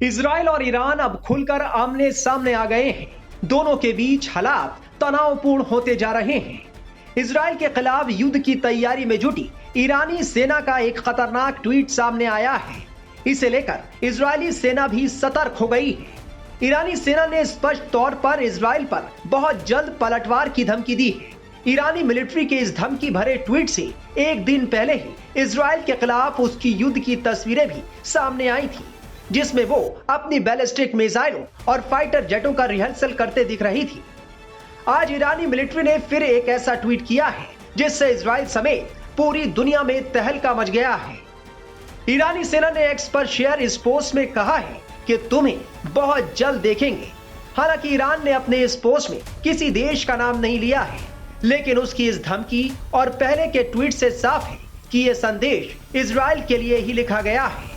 Israel और Iran अब खुलकर आमने सामने आ गए हैं। दोनों के बीच हालात तनावपूर्ण होते जा रहे हैं। इजराइल के खिलाफ युद्ध की तैयारी में जुटी ईरानी सेना का एक खतरनाक ट्वीट सामने आया है। इसे लेकर इजरायली सेना भी सतर्क हो गई है। ईरानी सेना ने स्पष्ट तौर पर इजराइल पर बहुत जल्द पलटवार की धमकी दी है। ईरानी मिलिट्री के इस धमकी भरे ट्वीट से एक दिन पहले ही इजराइल के खिलाफ उसकी युद्ध की तस्वीरें भी सामने आई थी, जिसमें वो अपनी बैलिस्टिक मिसाइलों और फाइटर जेटों का रिहर्सल करते दिख रही थी। आज ईरानी मिलिट्री ने फिर एक ऐसा ट्वीट किया है जिससे इजराइल समेत पूरी दुनिया में तहलका मच गया है। ईरानी सेना ने एक्स पर शेयर इस पोस्ट में कहा है कि तुम्हें बहुत जल्द देखेंगे। हालांकि ईरान ने अपने इस पोस्ट में किसी देश का नाम नहीं लिया है, लेकिन उसकी इस धमकी और पहले के ट्वीट से साफ है कि यह संदेश इजराइल के लिए ही लिखा गया है।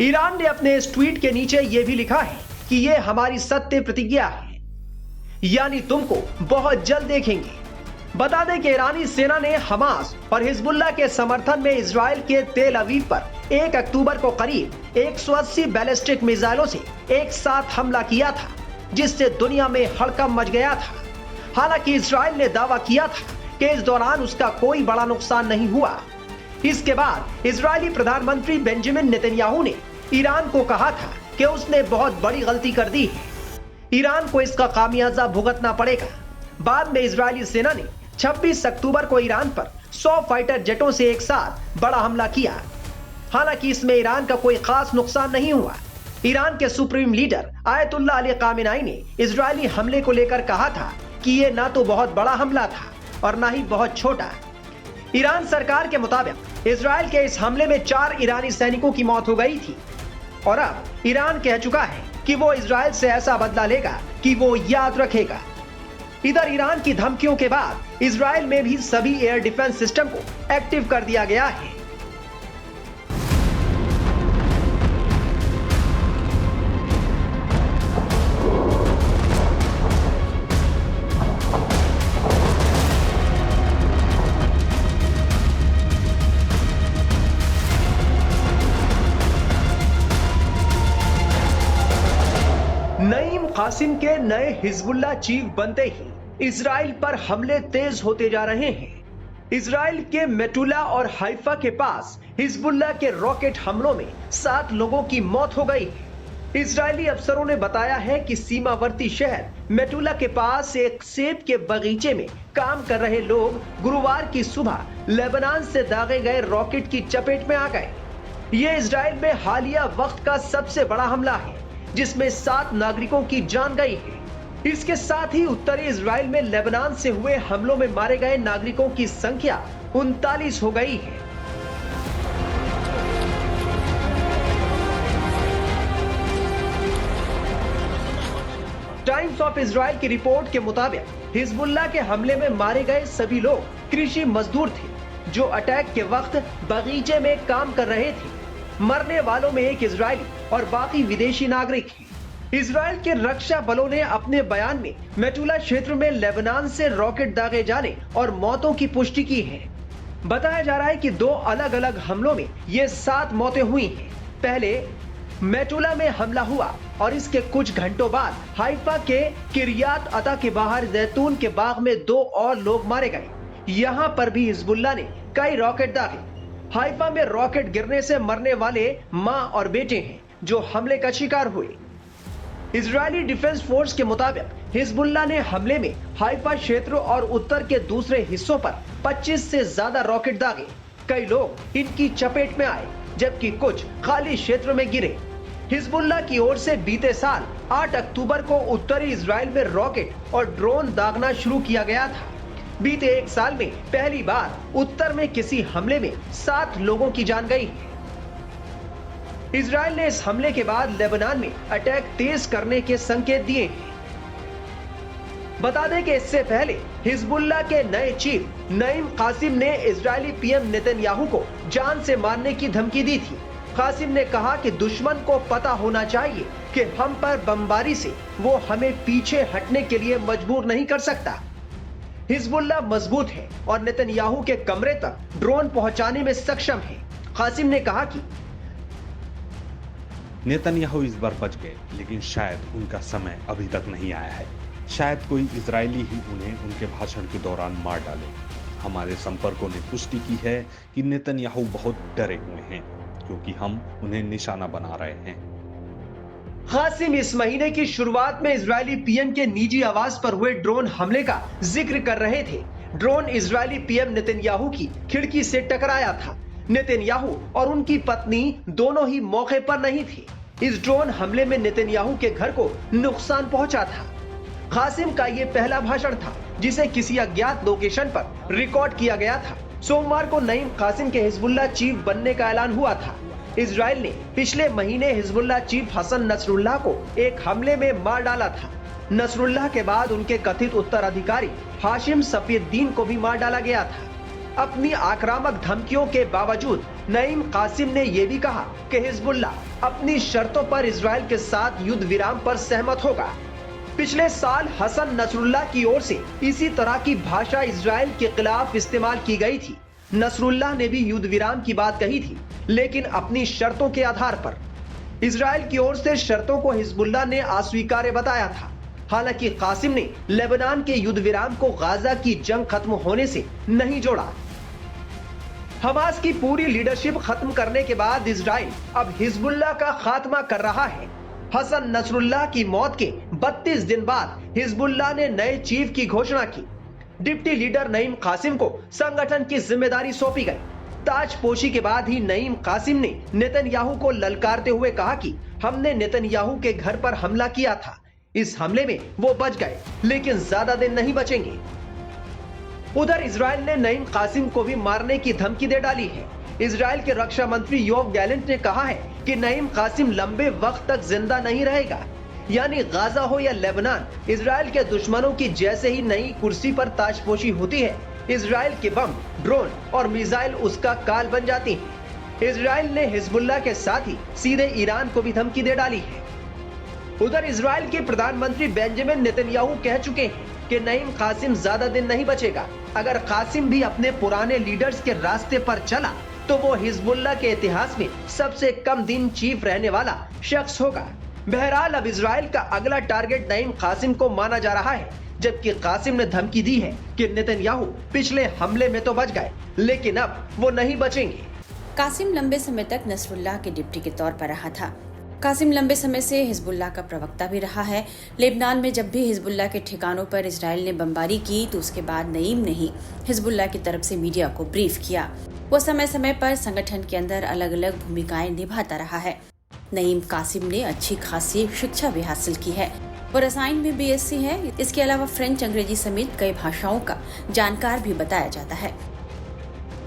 ईरान ने अपने इस ट्वीट के नीचे यह भी लिखा है कि यह हमारी सत्य प्रतिज्ञा है, यानी तुमको बहुत जल्द देखेंगे। बता दें कि ईरानी सेना ने हमास और हिजबुल्लाह के समर्थन में इजराइल के तेल अवीव पर 1 अक्टूबर को करीब 180 बैलिस्टिक मिसाइलों से एक साथ हमला किया था, जिससे दुनिया में हड़कंप मच गया था। हालांकि इजराइल ने दावा किया था कि इस दौरान उसका कोई बड़ा नुकसान नहीं हुआ। इसके बाद इजरायली प्रधानमंत्री बेंजामिन नेतन्याहू ने ईरान को कहा था कि उसने बहुत बड़ी गलती कर दी है, ईरान को इसका खामियाजा भुगतना पड़ेगा। बाद में इजरायली सेना ने 26 अक्टूबर को ईरान पर 100 फाइटर जेटों से एक साथ बड़ा हमला किया। हालांकि इसमें ईरान का कोई खास नुकसान नहीं हुआ। ईरान के supreme leader Ayatollah Ali Khamenei ने इजरायली हमले को लेकर कहा था कि यह ना तो बहुत बड़ा हमला था और ना ही बहुत छोटा। ईरान सरकार के मुताबिक इजराइल के इस हमले में 4 ईरानी सैनिकों की मौत हो गई थी और अब ईरान कह चुका है कि वो इजराइल से ऐसा बदला लेगा कि वो याद रखेगा। इधर ईरान की धमकियों के बाद इजराइल में भी सभी एयर डिफेंस सिस्टम को एक्टिव कर दिया गया है। नईम कासिम के नए हिजबुल्लाह चीफ बनते ही इजराइल पर हमले तेज होते जा रहे हैं। इजराइल के मेटुला और हाइफा के पास हिजबुल्लाह के रॉकेट हमलों में 7 लोगों की मौत हो गई है। इजरायली अफसरों ने बताया है कि सीमावर्ती शहर मेटुला के पास एक सेब के बगीचे में काम कर रहे लोग गुरुवार की सुबह लेबनान से दागे गए रॉकेट की चपेट में आ गए। ये इजराइल में हालिया वक्त का सबसे बड़ा हमला है, जिसमें 7 नागरिकों की जान गई है। इसके साथ ही उत्तरी इजराइल में लेबनान से हुए हमलों में मारे गए नागरिकों की संख्या 39 हो गई है। टाइम्स ऑफ इजराइल की रिपोर्ट के मुताबिक हिजबुल्लाह के हमले में मारे गए सभी लोग कृषि मजदूर थे जो अटैक के वक्त बगीचे में काम कर रहे थे। मरने वालों में एक इजरायली और बाकी विदेशी नागरिक हैं। इजराइल के रक्षा बलों ने अपने बयान में मेटुला क्षेत्र में लेबनान से रॉकेट दागे जाने और मौतों की पुष्टि की है। बताया जा रहा है कि 2 अलग अलग हमलों में ये 7 मौतें हुई हैं। पहले मेटुला में हमला हुआ और इसके कुछ घंटों बाद हाइफा के किरियात अता के बाहर जैतून के बाग में 2 और लोग मारे गए। यहाँ पर भी हिजबुल्लाह ने कई रॉकेट दागे। हाइफा में रॉकेट गिरने से मरने वाले मां और बेटे हैं जो हमले का शिकार हुए। इजरायली डिफेंस फोर्स के मुताबिक हिजबुल्लाह ने हमले में हाइफा क्षेत्र और उत्तर के दूसरे हिस्सों पर 25 से ज्यादा रॉकेट दागे। कई लोग इनकी चपेट में आए, जबकि कुछ खाली क्षेत्र में गिरे। हिजबुल्लाह की ओर से बीते साल 8 अक्टूबर को उत्तरी इजराइल में रॉकेट और ड्रोन दागना शुरू किया गया था। बीते 1 साल में पहली बार उत्तर में किसी हमले में 7 लोगों की जान गई है। इजराइल ने इस हमले के बाद लेबनान में अटैक तेज करने के संकेत दिए हैं। बता दें कि इससे पहले हिजबुल्लाह के नए चीफ नईम कासिम ने इजरायली पीएम नेतन्याहू को जान से मारने की धमकी दी थी। कासिम ने कहा कि दुश्मन को पता होना चाहिए कि हम पर बमबारी से वो हमें पीछे हटने के लिए मजबूर नहीं कर सकता। हिजबुल्लाह मजबूत है और नेतन्याहू के कमरे तक ड्रोन पहुंचाने में सक्षम है। कासिम ने कहा कि नेतन्याहू इस बार बच गए, लेकिन शायद उनका समय अभी तक नहीं आया है। शायद कोई इजरायली ही उन्हें उनके भाषण के दौरान मार डाले। हमारे संपर्कों ने पुष्टि की है कि नेतन्याहू बहुत डरे हुए हैं, क्योंकि हम उन्हें निशाना बना रहे हैं। कासिम इस महीने की शुरुआत में इजरायली पीएम के निजी आवास पर हुए ड्रोन हमले का जिक्र कर रहे थे। ड्रोन इजरायली पीएम नेतन्याहू की खिड़की से टकराया था। नेतन्याहू और उनकी पत्नी दोनों ही मौके पर नहीं थे। इस ड्रोन हमले में नेतन्याहू के घर को नुकसान पहुंचा था। कासिम का यह पहला भाषण था जिसे किसी अज्ञात लोकेशन पर रिकॉर्ड किया गया था। सोमवार को नईम कासिम के हिजबुल्लाह चीफ बनने का ऐलान हुआ था। इजराइल ने पिछले महीने हिजबुल्लाह चीफ हसन नसरुल्लाह को एक हमले में मार डाला था। नसरुल्लाह के बाद उनके कथित उत्तराधिकारी हाशिम सफीउद्दीन को भी मार डाला गया था। अपनी आक्रामक धमकियों के बावजूद नईम कासिम ने यह भी कहा कि हिजबुल्लाह अपनी शर्तों पर इजराइल के साथ युद्ध विराम पर सहमत होगा। पिछले साल हसन नसरुल्लाह की ओर से इसी तरह की भाषा इजराइल के खिलाफ इस्तेमाल की गई थी। नसरुल्लाह ने भी युद्ध विराम की बात कही थी, लेकिन अपनी शर्तों के आधार पर। इजराइल की ओर से शर्तों को हिजबुल्लाह ने अस्वीकार्य बताया था। हालांकि कासिम ने लेबनान के युद्ध विराम को गाजा की जंग खत्म होने से नहीं जोड़ा। हमास की पूरी लीडरशिप खत्म करने के बाद इजराइल अब हिजबुल्लाह का खात्मा कर रहा है। हसन नसरुल्लाह की मौत के 32 दिन बाद हिजबुल्लाह ने नए चीफ की घोषणा की। डिप्टी लीडर नईम कासिम को संगठन की जिम्मेदारी सौंपी गई। ताजपोशी के बाद ही नईम कासिम ने नेतन्याहू को ललकारते हुए कहा कि हमने नेतन्याहू के घर पर हमला किया था। इस हमले में वो बच गए, लेकिन ज्यादा दिन नहीं बचेंगे। उधर इजराइल ने नईम कासिम को भी मारने की धमकी दे डाली है। इजराइल के रक्षा मंत्री योव गैलेंट ने कहा है कि नईम कासिम लंबे वक्त तक जिंदा नहीं रहेगा। यानी गाजा हो या लेबनान, इजराइल के दुश्मनों की जैसे ही नई कुर्सी पर ताजपोशी होती है, इजराइल के बम, ड्रोन और मिसाइल उसका काल बन जाती हैं। इजराइल ने हिजबुल्लाह के साथ ही सीधे ईरान को भी धमकी दे डाली है। उधर इजराइल के प्रधानमंत्री बेंजामिन नेतन्याहू कह चुके हैं कि नईम कासिम ज्यादा दिन नहीं बचेगा। अगर कासिम भी अपने पुराने लीडर्स के रास्ते पर चला तो वो हिजबुल्लाह के इतिहास में सबसे कम दिन चीफ रहने वाला शख्स होगा। बहरहाल अब इजराइल का अगला टारगेट नईम कासिम को माना जा रहा है, जबकि कासिम ने धमकी दी है कि नेतन्याहू पिछले हमले में तो बच गए, लेकिन अब वो नहीं बचेंगे। कासिम लंबे समय तक नसरुल्लाह के डिप्टी के तौर पर रहा था। कासिम लंबे समय से हिजबुल्लाह का प्रवक्ता भी रहा है। लेबनान में जब भी हिजबुल्लाह के ठिकानों पर इजराइल ने बमबारी की तो उसके बाद नईम ने ही हिजबुल्लाह की तरफ से मीडिया को ब्रीफ किया। वो समय समय पर संगठन के अंदर अलग अलग भूमिकाएं निभाता रहा है। नईम कासिम ने अच्छी खासी शिक्षा भी हासिल की है। वो रसायन में BSc है। इसके अलावा फ्रेंच, अंग्रेजी समेत कई भाषाओं का जानकार भी बताया जाता है।